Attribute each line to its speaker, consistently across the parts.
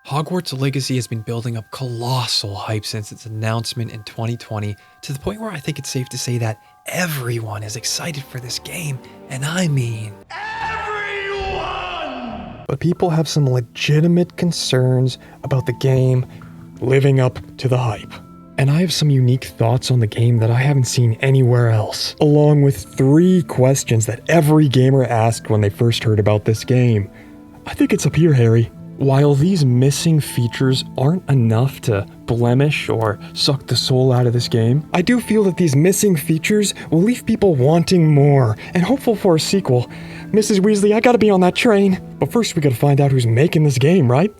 Speaker 1: Hogwarts Legacy has been building up colossal hype since its announcement in 2020, to the point where I think it's safe to say that everyone is excited for this game, and I mean everyone!
Speaker 2: But people have some legitimate concerns about the game living up to the hype. And I have some unique thoughts on the game that I haven't seen anywhere else, along with 3 questions that every gamer asked when they first heard about this game. I think it's up here, Harry. While these missing features aren't enough to blemish or suck the soul out of this game, I do feel that these missing features will leave people wanting more and hopeful for a sequel. Mrs. Weasley, I gotta be on that train. But first we gotta find out who's making this game, right?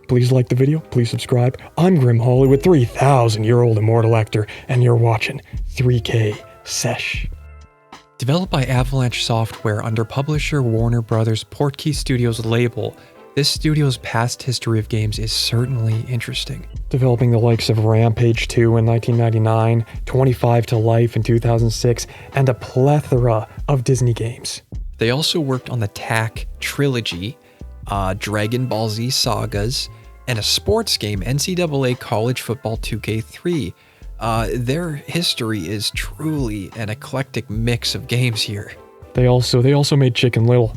Speaker 2: Please like the video, please subscribe. I'm Grim Hollywood, 3,000-year-old Immortal Actor, and you're watching 3K Sesh.
Speaker 1: Developed by Avalanche Software under publisher Warner Bros. Portkey Studios label, this studio's past history of games is certainly interesting.
Speaker 2: Developing the likes of Rampage 2 in 1999, 25 to Life in 2006, and a plethora of Disney games.
Speaker 1: They also worked on the TAC trilogy, Dragon Ball Z sagas, and a sports game, NCAA College Football 2K3. Their history is truly an eclectic mix of games here.
Speaker 2: They also made Chicken Little.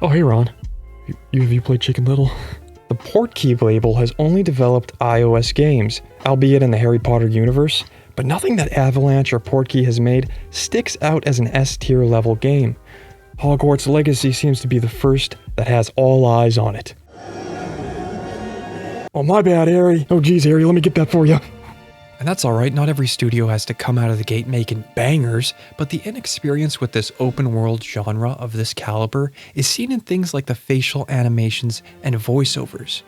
Speaker 2: Oh, hey Ron. Have you played Chicken Little? The Portkey label has only developed iOS games, albeit in the Harry Potter universe, but nothing that Avalanche or Portkey has made sticks out as an S-tier level game. Hogwarts Legacy seems to be the first that has all eyes on it. Oh, my bad, Harry. Oh, geez, Harry, let me get that for you.
Speaker 1: And that's alright, not every studio has to come out of the gate making bangers, but the inexperience with this open world genre of this caliber is seen in things like the facial animations and voiceovers.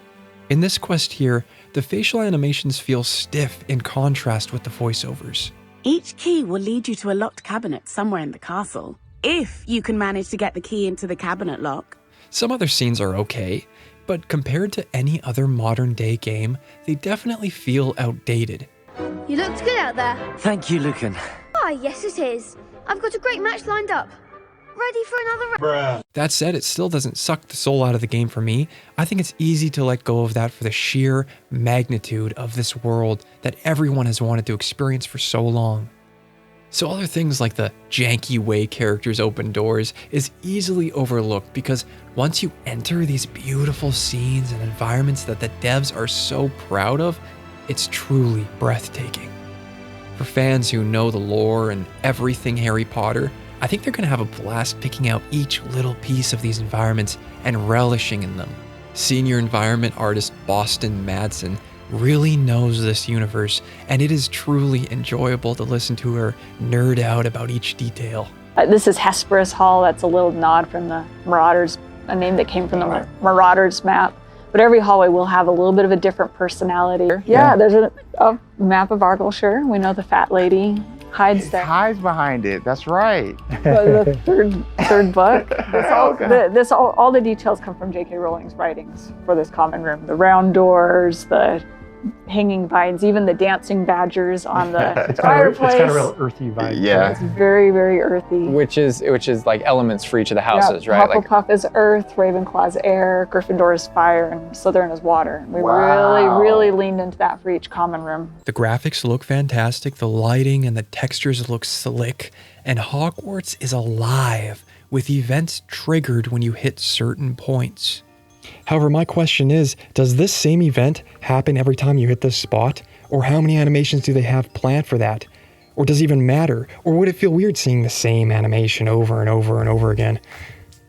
Speaker 1: In this quest here, the facial animations feel stiff in contrast with the voiceovers.
Speaker 3: Each key will lead you to a locked cabinet somewhere in the castle, if you can manage to get the key into the cabinet lock.
Speaker 1: Some other scenes are okay, but compared to any other modern day game, they definitely feel outdated.
Speaker 4: You looked good out there.
Speaker 5: Thank you, Lucan.
Speaker 4: Ah, yes it is. I've got a great match lined up. Ready for another round.
Speaker 1: That said, it still doesn't suck the soul out of the game for me. I think it's easy to let go of that for the sheer magnitude of this world that everyone has wanted to experience for so long. So other things like the janky way characters open doors is easily overlooked because once you enter these beautiful scenes and environments that the devs are so proud of, it's truly breathtaking. For fans who know the lore and everything Harry Potter, I think they're going to have a blast picking out each little piece of these environments and relishing in them. Senior environment artist Boston Madsen really knows this universe, and it is truly enjoyable to listen to her nerd out about each detail.
Speaker 6: This is Hesperus Hall. That's a little nod from the Marauders, a name that came from the Marauders map. But every hallway will have a little bit of a different personality. Yeah, there's a map of Argyllshire. We know the fat lady hides there.
Speaker 7: Hides behind it. That's right.
Speaker 6: The third book. All the details come from J.K. Rowling's writings for this common room. The round doors, the hanging vines, even the dancing badgers on the fireplace.
Speaker 8: It's kind of real earthy vibe.
Speaker 7: Yeah.
Speaker 6: It's very, very earthy.
Speaker 8: Which is like elements for each of the houses, right?
Speaker 6: Hufflepuff is earth, Ravenclaw's air, Gryffindor is fire, and Slytherin is water. We really leaned into that for each common room.
Speaker 1: The graphics look fantastic, the lighting and the textures look slick, and Hogwarts is alive with events triggered when you hit certain points.
Speaker 2: However, my question is, does this same event happen every time you hit this spot? Or how many animations do they have planned for that? Or does it even matter? Or would it feel weird seeing the same animation over and over and over again?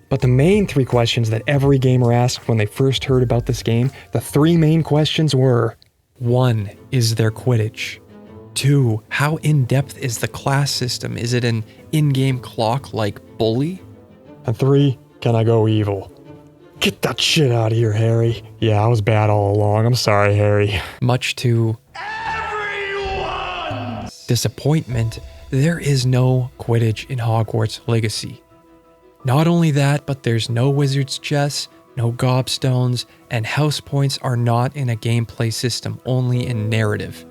Speaker 2: But the main 3 questions that every gamer asked when they first heard about this game, the 3 main questions were:
Speaker 1: 1. Is there quidditch? 2. How in-depth is the class system? Is it an in-game clock like Bully?
Speaker 2: And 3, can I go evil? Get that shit out of here, Harry. Yeah, I was bad all along. I'm sorry, Harry.
Speaker 1: Much to everyone's disappointment, there is no Quidditch in Hogwarts Legacy. Not only that, but there's no wizard's chess, no gobstones, and house points are not in a gameplay system, only in narrative.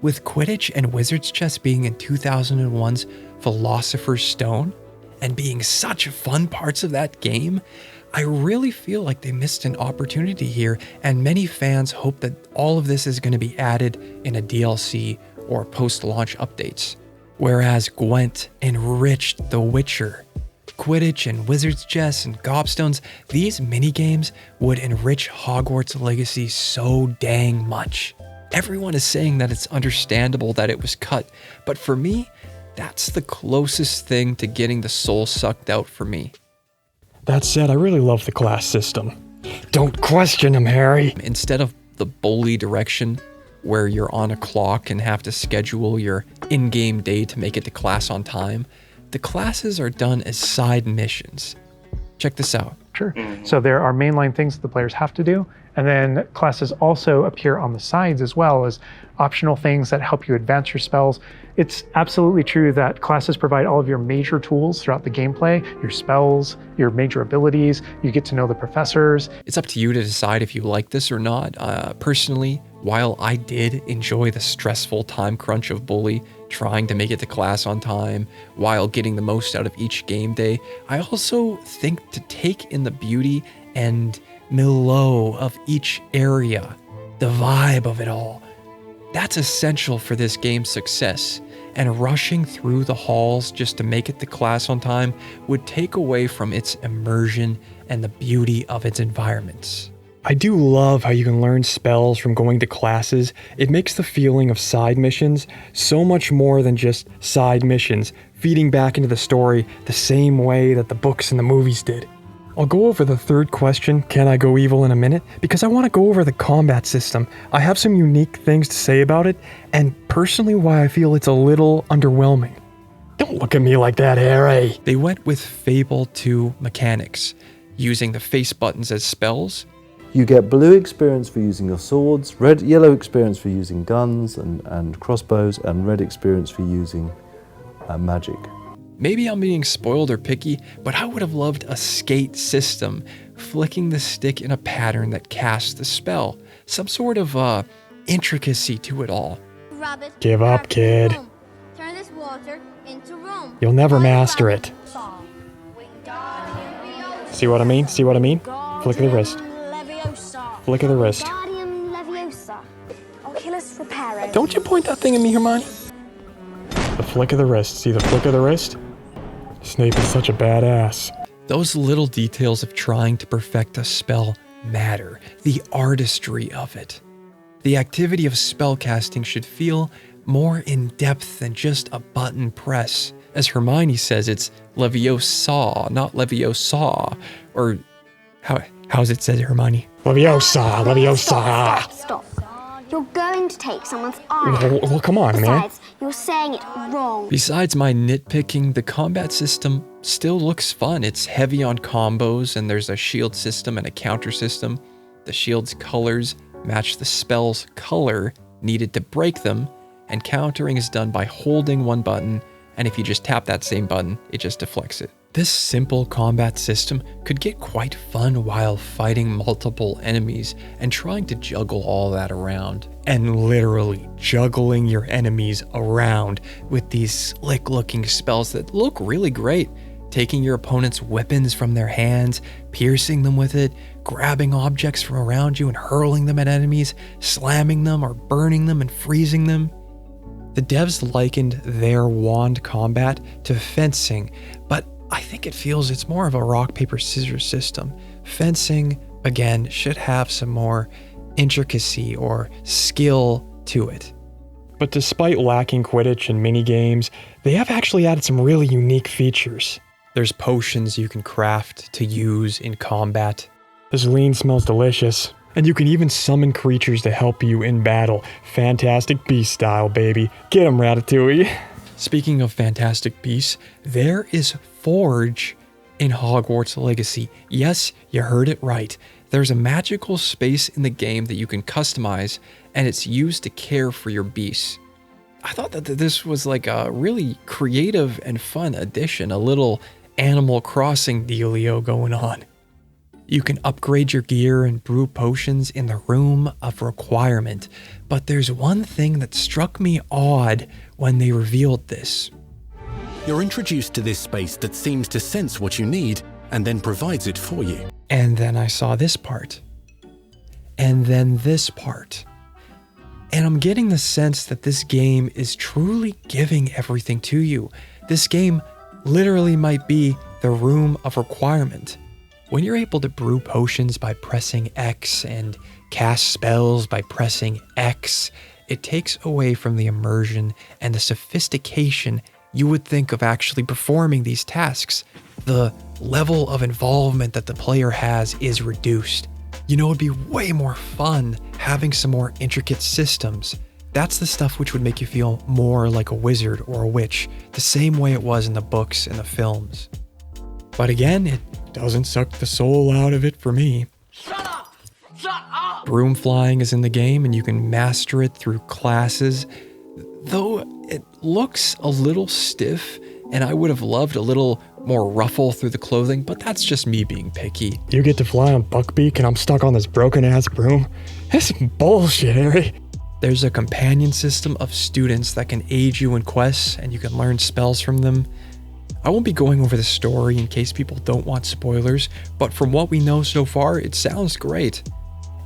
Speaker 1: With Quidditch and wizard's chess being in 2001's Philosopher's Stone, and being such fun parts of that game, I really feel like they missed an opportunity here, and many fans hope that all of this is going to be added in a DLC or post-launch updates. Whereas Gwent enriched The Witcher, Quidditch and Wizard's Chess and Gobstones, these minigames would enrich Hogwarts Legacy so dang much. Everyone is saying that it's understandable that it was cut, but for me, that's the closest thing to getting the soul sucked out for me.
Speaker 2: That said, I really love the class system. Don't question him, Harry.
Speaker 1: Instead of the bully direction, where you're on a clock and have to schedule your in-game day to make it to class on time, the classes are done as side missions. Check this out.
Speaker 5: Sure. So there are mainline things that the players have to do, and then classes also appear on the sides as well as optional things that help you advance your spells. It's absolutely true that classes provide all of your major tools throughout the gameplay, your spells, your major abilities, you get to know the professors.
Speaker 1: It's up to you to decide if you like this or not. Personally, while I did enjoy the stressful time crunch of Bully, trying to make it to class on time while getting the most out of each game day, I also think to take in the beauty and milieu of each area, the vibe of it all, that's essential for this game's success. And rushing through the halls just to make it to class on time would take away from its immersion and the beauty of its environments.
Speaker 2: I do love how you can learn spells from going to classes. It makes the feeling of side missions so much more than just side missions, feeding back into the story the same way that the books and the movies did. I'll go over the third question, can I go evil, in a minute, because I want to go over the combat system. I have some unique things to say about it, and personally why I feel it's a little underwhelming. Don't look at me like that, Harry.
Speaker 1: They went with Fable 2 mechanics, using the face buttons as spells.
Speaker 9: You get blue experience for using your swords, yellow experience for using guns and crossbows, and red experience for using magic.
Speaker 1: Maybe I'm being spoiled or picky, but I would have loved a skate system, flicking the stick in a pattern that casts the spell. Some sort of intricacy to it all.
Speaker 2: Give up, kid.
Speaker 4: Turn this water into room.
Speaker 2: You'll never master it. See what I mean? See what I mean? Flick of the wrist. Flick of the wrist. Don't you point that thing at me, Hermione. The flick of the wrist. See the flick of the wrist? Snape is such a badass.
Speaker 1: Those little details of trying to perfect a spell matter. The artistry of it. The activity of spellcasting should feel more in-depth than just a button press. As Hermione says, it's Leviosa, not Leviosa. Or how's it said, Hermione?
Speaker 2: Leviosa, Leviosa.
Speaker 4: Stop. You're going to take someone's eye.
Speaker 2: Well, come on, man.
Speaker 4: Besides, you're saying it wrong.
Speaker 1: Besides my nitpicking, the combat system still looks fun. It's heavy on combos, and there's a shield system and a counter system. The shield's colors match the spell's color needed to break them, and countering is done by holding one button, and if you just tap that same button, it just deflects it. This simple combat system could get quite fun while fighting multiple enemies and trying to juggle all that around. And literally juggling your enemies around with these slick-looking spells that look really great. Taking your opponent's weapons from their hands, piercing them with it, grabbing objects from around you and hurling them at enemies, slamming them or burning them and freezing them. The devs likened their wand combat to fencing, but I think it feels it's more of a rock, paper, scissors system. Fencing, again, should have some more intricacy or skill to it.
Speaker 2: But despite lacking Quidditch and minigames, they have actually added some really unique features.
Speaker 1: There's potions you can craft to use in combat.
Speaker 2: This lean smells delicious. And you can even summon creatures to help you in battle. Fantastic Beast style, baby. Get 'em, Ratatouille.
Speaker 1: Speaking of Fantastic Beasts, there is Forge in Hogwarts Legacy. Yes, you heard it right. There's a magical space in the game that you can customize, and it's used to care for your beasts. I thought that this was like a really creative and fun addition, a little Animal Crossing dealio going on. You can upgrade your gear and brew potions in the Room of Requirement, but there's one thing that struck me odd when they revealed this.
Speaker 10: You're introduced to this space that seems to sense what you need and then provides it for you.
Speaker 1: And then I saw this part. And then this part. And I'm getting the sense that this game is truly giving everything to you. This game literally might be the room of requirement. When you're able to brew potions by pressing X and cast spells by pressing X, it takes away from the immersion and the sophistication you would think of actually performing these tasks. The level of involvement that the player has is reduced. You know, it'd be way more fun having some more intricate systems. That's the stuff which would make you feel more like a wizard or a witch, the same way it was in the books and the films. But again, it doesn't suck the soul out of it for me.
Speaker 10: Shut up! Shut up!
Speaker 1: Broom flying is in the game and you can master it through classes, though it looks a little stiff and I would have loved a little more ruffle through the clothing, but that's just me being picky.
Speaker 2: You get to fly on Buckbeak and I'm stuck on this broken-ass broom? That's bullshit, Harry.
Speaker 1: There's a companion system of students that can aid you in quests and you can learn spells from them. I won't be going over the story in case people don't want spoilers, but from what we know so far, it sounds great.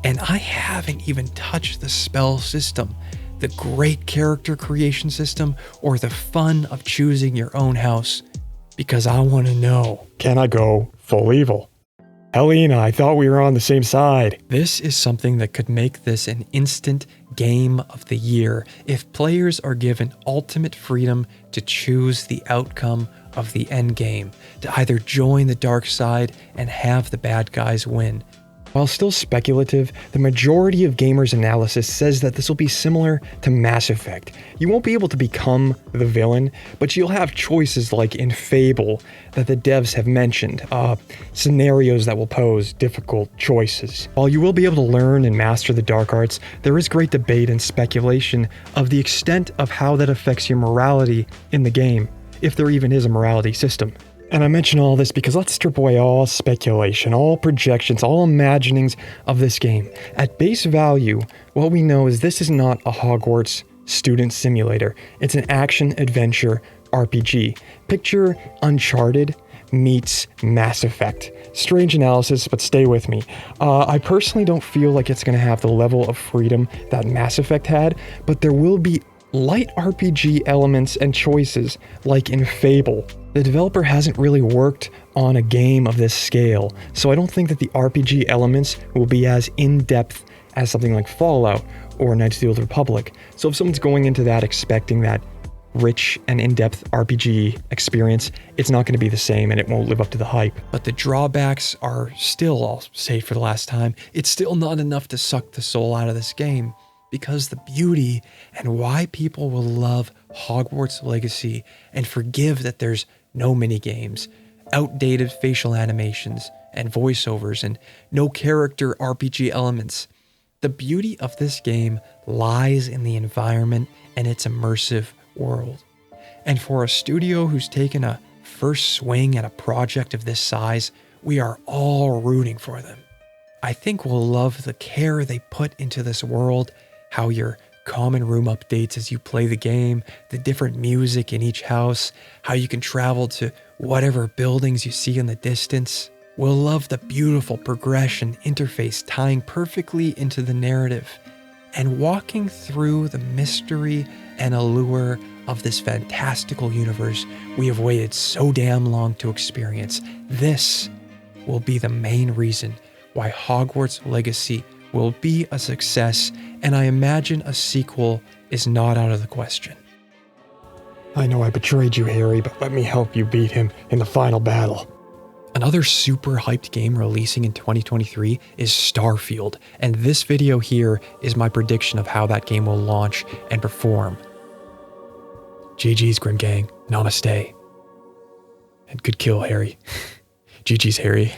Speaker 1: And I haven't even touched the spell system, the great character creation system, or the fun of choosing your own house, because I want to know.
Speaker 2: Can I go full evil? Helena, I thought we were on the same side.
Speaker 1: This is something that could make this an instant game of the year if players are given ultimate freedom to choose the outcome of the end game, to either join the dark side and have the bad guys win.
Speaker 2: While still speculative, the majority of gamers' analysis says that this will be similar to Mass Effect. You won't be able to become the villain, but you'll have choices like in Fable that the devs have mentioned, scenarios that will pose difficult choices. While you will be able to learn and master the dark arts, there is great debate and speculation of the extent of how that affects your morality in the game, if there even is a morality system. And I mention all this because let's strip away all speculation, all projections, all imaginings of this game. At base value, what we know is this is not a Hogwarts student simulator. It's an action-adventure RPG. Picture Uncharted meets Mass Effect. Strange analysis, but stay with me. I personally don't feel like it's going to have the level of freedom that Mass Effect had, but there will be light RPG elements and choices like in Fable. The developer hasn't really worked on a game of this scale, so I don't think that the RPG elements will be as in-depth as something like Fallout or Knights of the Old Republic. So if someone's going into that expecting that rich and in-depth RPG experience, it's not going to be the same and it won't live up to the hype.
Speaker 1: But the drawbacks are still, I'll say for the last time, it's still not enough to suck the soul out of this game. Because the beauty and why people will love Hogwarts Legacy and forgive that there's no minigames, outdated facial animations and voiceovers, and no character RPG elements. The beauty of this game lies in the environment and its immersive world. And for a studio who's taken a first swing at a project of this size, we are all rooting for them. I think we'll love the care they put into this world, how your common room updates as you play the game, the different music in each house, how you can travel to whatever buildings you see in the distance. We'll love the beautiful progression interface tying perfectly into the narrative and walking through the mystery and allure of this fantastical universe we have waited so damn long to experience. This will be the main reason why Hogwarts Legacy will be a success, and I imagine a sequel is not out of the question.
Speaker 2: I know I betrayed you, Harry, but let me help you beat him in the final battle.
Speaker 1: Another super hyped game releasing in 2023 is Starfield, and this video here is my prediction of how that game will launch and perform. GG's, Grim Gang. Namaste. And good kill, Harry. GG's, Harry.